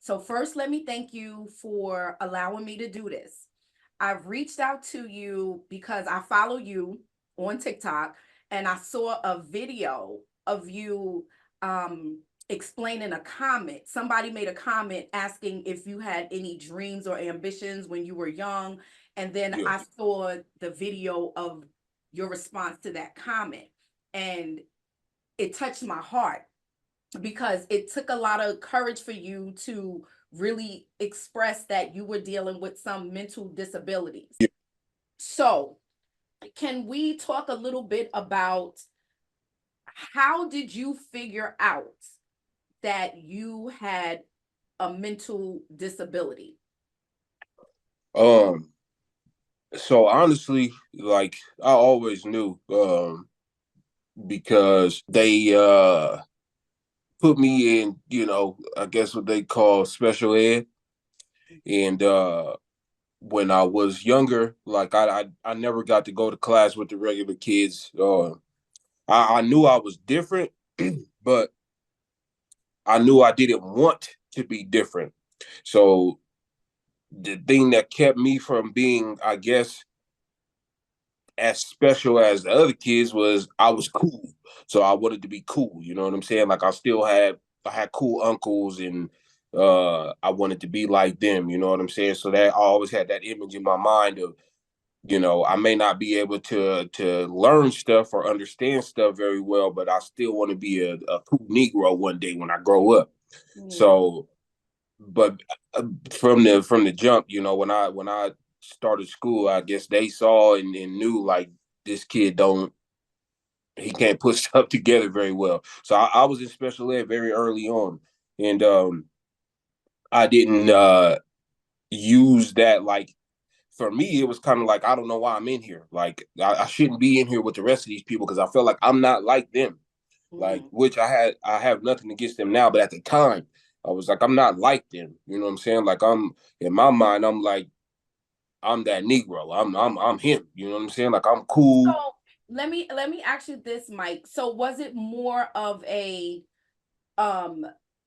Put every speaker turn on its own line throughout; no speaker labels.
So first, let me thank you for allowing me to do this. I've reached out to you because I follow you on TikTok and I saw a video of you explaining a comment. Somebody made a comment asking if you had any dreams or ambitions when you were young. And then
Yeah.
I saw the video of your response to that comment. And it touched my heart because it took a lot of courage for you to really express that you were dealing with some mental disabilities.
Yeah.
So, can we talk a little bit about how did you figure out that you had a mental disability?
Um, so honestly, like I always knew, because they put me in, I guess what they call special ed. And when I was younger, like I never got to go to class with the regular kids. I knew I was different, but I knew I didn't want to be different. So the thing that kept me from being, I guess, as special as the other kids was I was cool. So I wanted to be cool, you know what I'm saying? Like I had cool uncles and I wanted to be like them, you know what I'm saying? So that I always had that image in my mind of, I may not be able to learn stuff or understand stuff very well, but I still want to be a cool Negro one day when I grow up.
Yeah.
So but from the jump, when I started school, I guess they saw and knew like this kid don't he can't put stuff together very well. So I was in special ed very early on, and I didn't use that like. For me, it was kind of like I don't know why I'm in here. Like I shouldn't be in here with the rest of these people because I felt like I'm not like them. Like
Mm-hmm.
which I have nothing against them now, but at the time I was like I'm not like them. You know what I'm saying? Like I'm in my mind I'm like I'm that Negro. I'm him. You know what I'm saying? Like I'm cool.
So let me ask you this, Mike. So was it more of a um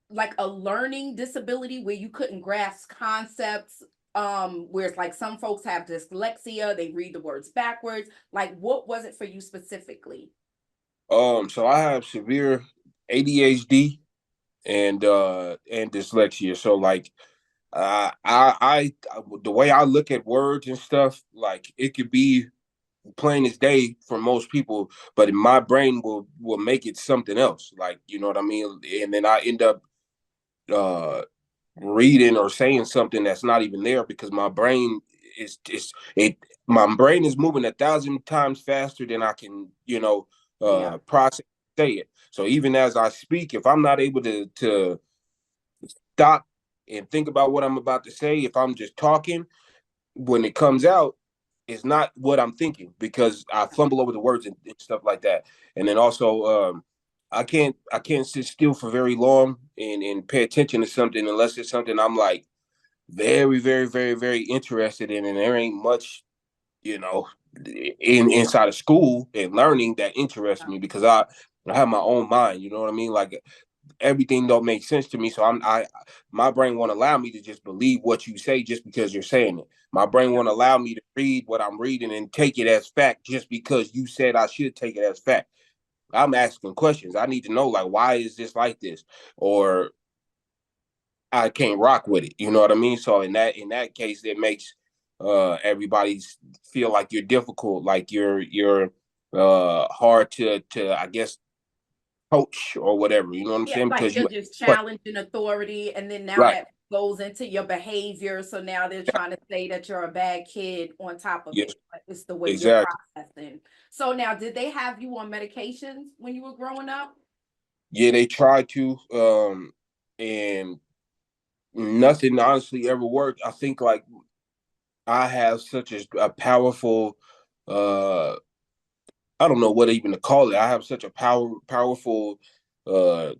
like a learning disability where you couldn't grasp concepts, where it's like some folks have dyslexia, they read the words backwards? Like, what was it for you specifically?
So I have severe ADHD and dyslexia. So like the way I look at words and stuff, like it could be plain as day for most people, but my brain will make it something else. Like you know what I mean, and then I end up uh reading or saying something that's not even there because my brain is it my brain is moving 1,000 times faster than I can
Yeah.
process say it. So even as I speak, if I'm not able to stop and think about what I'm about to say, if I'm just talking, when it comes out, it's not what I'm thinking because I fumble over the words and stuff like that. And then also, I can't sit still for very long and pay attention to something unless it's something I'm like very, very, very, very interested in, and there ain't much, you know, inside of school and learning that interests me because I have my own mind. You know what I mean? Like everything don't make sense to me. So my brain won't allow me to just believe what you say just because you're saying it. My brain
Yeah.
won't allow me to read what I'm reading and take it as fact just because you said I should take it as fact. I'm asking questions. I need to know like why is this like this? Or I can't rock with it. You know what I mean? So in that case, it makes everybody feel like you're difficult, like you're hard to I guess coach or whatever. You know what I'm
Yeah,
saying?
like
Because
you're
you
just
but
challenging authority, and then now
right.
that goes into your behavior. So now they're trying to say that you're a bad kid on top of
Yes,
it, but it's the way you're
exactly.
processing. So now, did they have you on medications when you were growing up?
Yeah, they tried to, and nothing honestly ever worked. I think like I have such a powerful, uh, I don't know what even to call it. I have such a powerful, uh,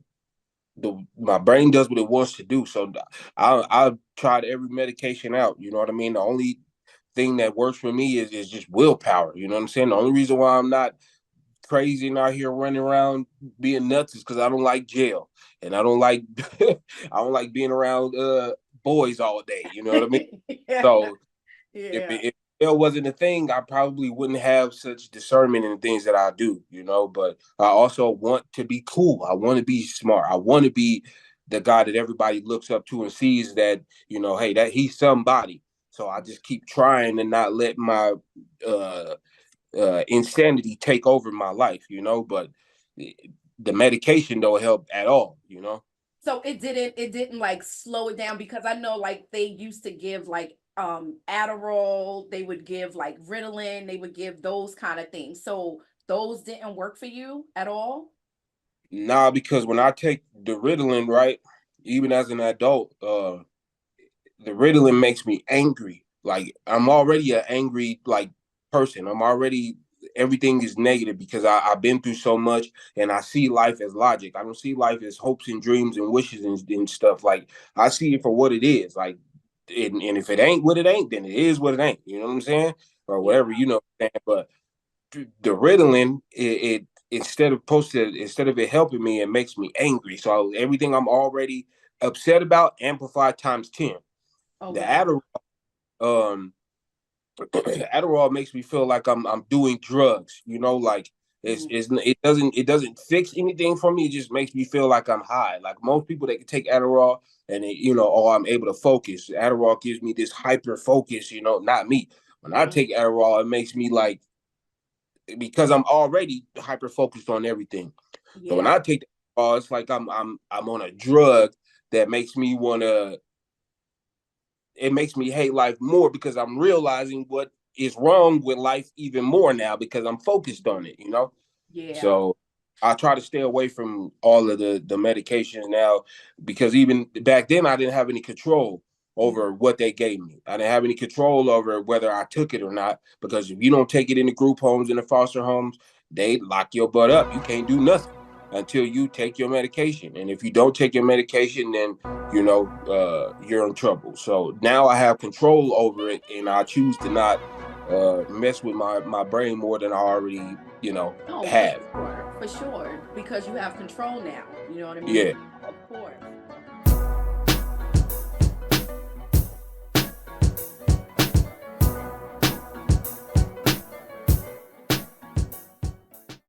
my brain does what it wants to do. So I've tried every medication out. You know what I mean? The only thing that works for me is just willpower. You know what I'm saying? The only reason why I'm not crazy and out here running around being nuts is because I don't like jail and I don't like I don't like being around boys all day. You know what I mean?
Yeah.
So
Yeah.
if jail wasn't a thing, I probably wouldn't have such discernment in the things that I do. You know, but I also want to be cool. I want to be smart. I want to be the guy that everybody looks up to and sees that, you know, hey, that he's somebody. So I just keep trying and not let my uh insanity take over my life, you know. But the medication don't help at all, you know.
So it didn't like slow it down, because I know like they used to give like Adderall, they would give like Ritalin, they would give those kind of things. So those didn't work for you at all?
Nah, because when I take the Ritalin, right, even as an adult, the Ritalin makes me angry. Like I'm already an angry like person. I'm already everything is negative because I've been through so much and I see life as logic. I don't see life as hopes and dreams and wishes and stuff. Like I see it for what it is. Like and if it ain't what it ain't, then it is what it ain't. You know what I'm saying? Or
Yeah.
whatever, you know what I'm saying? But the Ritalin, it instead of it helping me, it makes me angry. So everything I'm already upset about amplified times 10.
Oh
The
wow.
Adderall, um, Adderall makes me feel like I'm doing drugs. You know, like
Mm,
it doesn't fix anything for me. It just makes me feel like I'm high. Like most people, they can take Adderall and it, you know, oh, I'm able to focus. Adderall gives me this hyper focus. You know, not me. When I
mm,
take Adderall, it makes me like because I'm already hyper focused on everything. So when
yeah.
I take Adderall, it's like I'm on a drug that makes me wanna it makes me hate life more because I'm realizing what is wrong with life even more now because I'm focused on it, you know?
Yeah.
So I try to stay away from all of the medications now because even back then I didn't have any control
Mm,
over what they gave me. I didn't have any control over whether I took it or not because if you don't take it in the group homes and the foster homes, they lock your butt up. You can't do nothing until you take your medication. And if you don't take your medication, then you know you're in trouble. So now I have control over it, and I choose to not mess with my brain more than I already
no, for
have.
sure. For sure. Because you have control now. You know what I
Yeah.
mean? Of course.